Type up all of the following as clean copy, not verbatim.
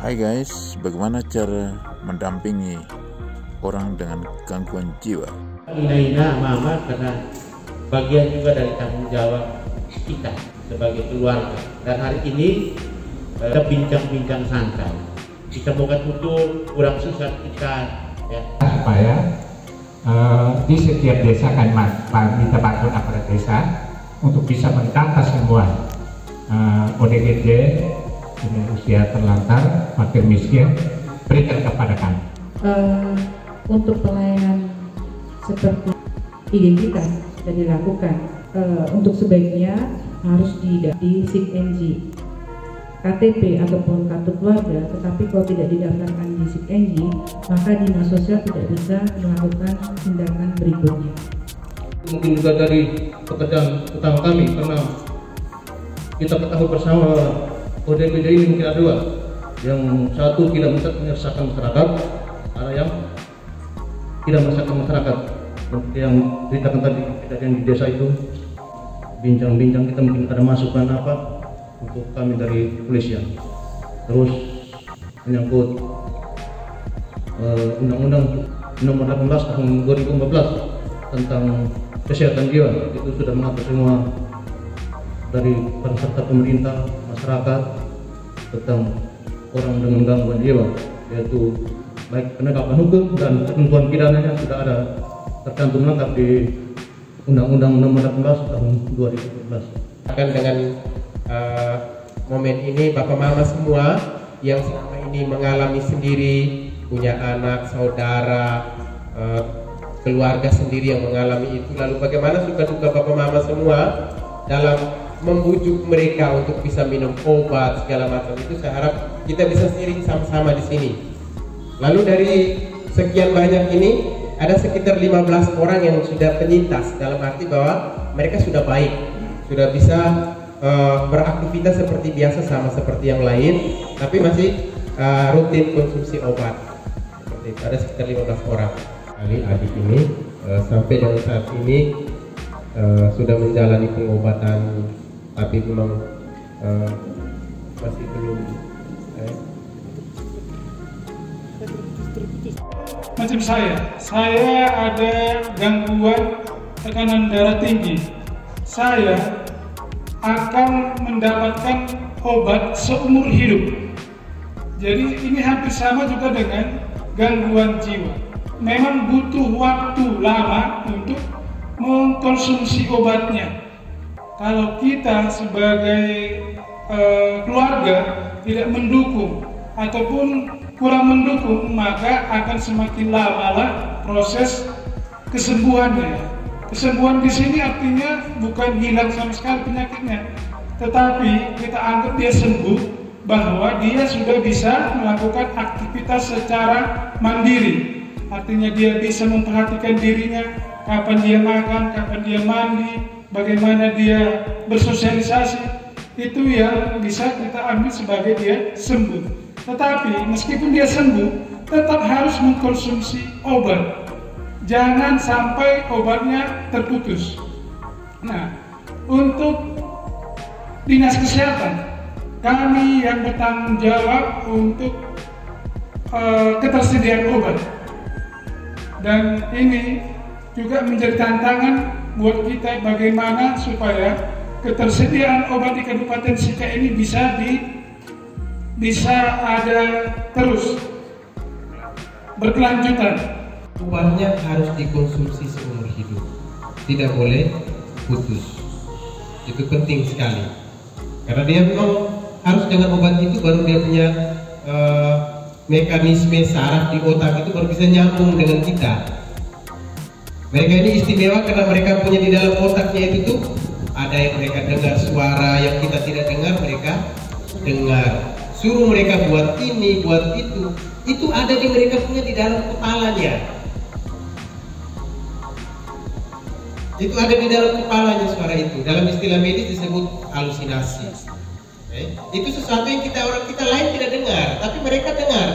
Hai guys, bagaimana cara mendampingi orang dengan gangguan jiwa? Ina mama karena bagian juga dari tanggung jawab kita sebagai keluarga. Dan hari ini kita bincang-bincang santai. Kita bukan untuk kurang susah kita ya. Supaya di setiap desa kan kita bantu aparat desa untuk bisa mendata semua ODGJ dengan usia terlantar, fakir miskin, berikan kepada kami. Untuk pelayanan seperti identitas dan dilakukan, untuk sebaiknya harus di SIG-NG, KTP ataupun kartu keluarga. Tetapi kalau tidak didaftarkan di SIG-NG, maka dinas sosial tidak bisa melakukan tindakan berikutnya. Mungkin juga dari pekerjaan utama kami, karena kita ketahui bersama ODGJ ini mungkin ada dua. Yang satu tidak menyelesaikan masyarakat, ada yang tidak menyelesaikan masyarakat. Yang ceritakan tadi kejadian di desa itu, bincang-bincang kita mungkin ada masukan apa untuk kami dari kepolisian. Terus menyangkut Undang-Undang Nomor 18 Tahun 2014 tentang kesehatan jiwa, itu sudah mengatur semua dari peserta pemerintah, masyarakat tentang orang dengan gangguan jiwa, yaitu baik penegakan hukum dan ketentuan pidananya sudah ada tercantum lengkap di Undang-Undang Nomor 18 Tahun 2014. Akan dengan momen ini Bapak Mama semua yang selama ini mengalami sendiri, punya anak, saudara, keluarga sendiri yang mengalami itu, lalu bagaimana suka-duka Bapak Mama semua dalam membujuk mereka untuk bisa minum obat segala macam itu. Saya harap kita bisa sharing sama-sama di sini. Lalu dari sekian banyak ini ada sekitar 15 orang yang sudah penyintas, dalam arti bahwa mereka sudah baik, sudah bisa beraktivitas seperti biasa sama seperti yang lain, tapi masih rutin konsumsi obat. Seperti itu. Ada sekitar 15 orang. Adik ini sampai dengan saat ini sudah menjalani pengobatan, tapi memang masih belum macam saya ada gangguan tekanan darah tinggi. Saya akan mendapatkan obat seumur hidup. Jadi ini hampir sama juga dengan gangguan jiwa. Memang butuh waktu lama untuk mengkonsumsi obatnya. Kalau kita sebagai keluarga tidak mendukung ataupun kurang mendukung, maka akan semakin lamalah proses kesembuhannya. Kesembuhan di sini artinya bukan hilang sama sekali penyakitnya, tetapi kita anggap dia sembuh, bahwa dia sudah bisa melakukan aktivitas secara mandiri. Artinya dia bisa memperhatikan dirinya, kapan dia makan, kapan dia mandi, bagaimana dia bersosialisasi. Itu yang bisa kita ambil sebagai dia sembuh. Tetapi meskipun dia sembuh, tetap harus mengkonsumsi obat. Jangan sampai obatnya terputus. Nah, untuk dinas kesehatan, kami yang bertanggung jawab untuk ketersediaan obat. Dan ini juga menjadi tantangan buat kita, bagaimana supaya ketersediaan obat di Kabupaten Sika ini bisa ada terus berkelanjutan. Obatnya harus dikonsumsi seumur hidup, tidak boleh putus. Itu penting sekali, karena dia memang harus dengan obat itu baru dia punya mekanisme saraf di otak itu baru bisa nyambung dengan kita. Mereka ini istimewa karena mereka punya di dalam otaknya itu tuh ada yang mereka dengar suara yang kita tidak dengar, mereka dengar. Suruh mereka buat ini, buat itu ada di mereka punya di dalam kepalanya. Itu ada di dalam kepalanya suara itu. Dalam istilah medis disebut halusinasi. Itu sesuatu yang orang kita lain tidak dengar, tapi mereka dengar.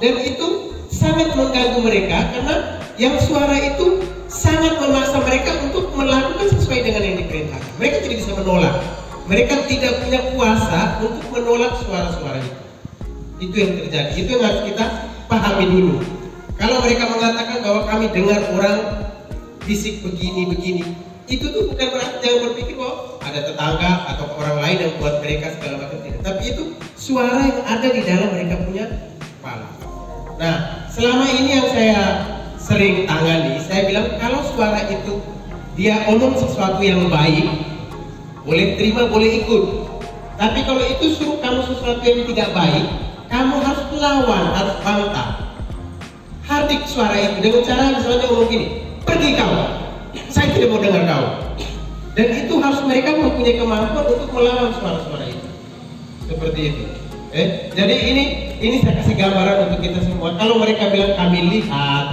Dan itu sangat mengganggu mereka karena yang suara itu sangat memaksa mereka untuk melakukan sesuai dengan yang diperintahkan. Mereka tidak bisa menolak. Mereka tidak punya kuasa untuk menolak suara-suara itu. Itu yang terjadi, itu yang harus kita pahami dulu. Kalau mereka mengatakan bahwa kami dengar orang bisik begini, itu tuh bukan berarti jangan berpikir bahwa ada tetangga atau orang lain yang buat mereka segala macam, tidak. Tapi itu suara yang ada di dalam mereka punya kepala. Nah, selama ini yang saya sering tangani, saya bilang kalau suara itu dia omong sesuatu yang baik, boleh terima, boleh ikut. Tapi kalau itu suruh kamu sesuatu yang tidak baik, kamu harus lawan, harus bantah. Hardik suara itu dengan cara misalnya ngomong gini, pergi kau, saya tidak mau dengar kau. Dan itu harus mereka mempunyai kemampuan untuk melawan suara-suara itu. Seperti itu. Jadi ini saya kasih gambaran untuk kita semua. Kalau mereka bilang kami lihat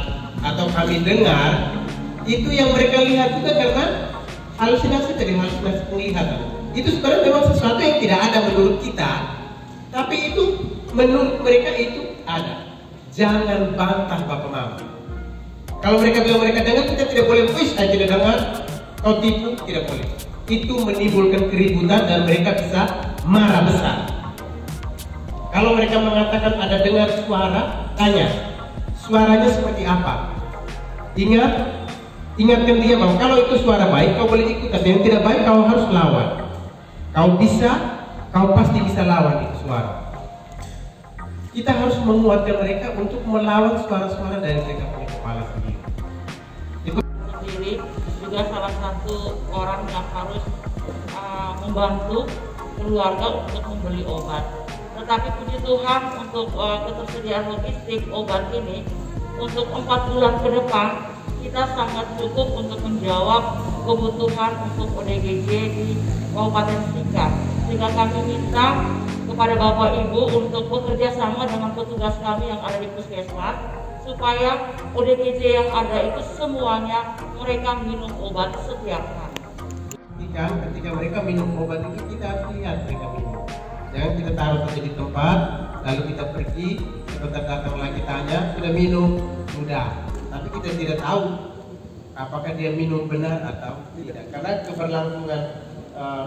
atau kami dengar, itu yang mereka lihat juga karena halusinasi, dari halusinasi penglihatan. Itu sebenarnya memang sesuatu yang tidak ada menurut kita, tapi itu menurut mereka itu ada. Jangan bantah Bapak Mama. Kalau mereka bilang mereka dengar, kita tidak boleh, saya tidak dengar, kau tipu, tidak boleh. Itu menimbulkan keributan dan mereka bisa marah besar. Kalau mereka mengatakan ada dengar suara, tanya, suaranya seperti apa? Ingatkan dia bahwa kalau itu suara baik, kau boleh ikut, tapi yang tidak baik kau harus lawan. Kau pasti bisa lawan itu suara. Kita harus menguatkan mereka untuk melawan suara-suara dari mereka punya kepala sendiri. Sendiri juga salah satu orang yang harus membantu keluarga untuk membeli obat. Tetapi puji Tuhan untuk ketersediaan logistik obat ini untuk 4 bulan ke depan kita sangat cukup untuk menjawab kebutuhan untuk ODGJ di Kabupaten Sika. Sehingga kami minta kepada Bapak Ibu untuk bekerja sama dengan petugas kami yang ada di puskesmas supaya ODGJ yang ada itu semuanya mereka minum obat setiap hari. Ketika mereka minum obat itu kita harus lihat mereka minum. Jangan kita taruh saja di tempat, lalu kita pergi, sebentar datang lagi tanya, sudah minum? Sudah. Tapi kita tidak tahu apakah dia minum benar atau tidak. Karena keberlangsungan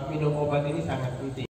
minum obat ini sangat penting.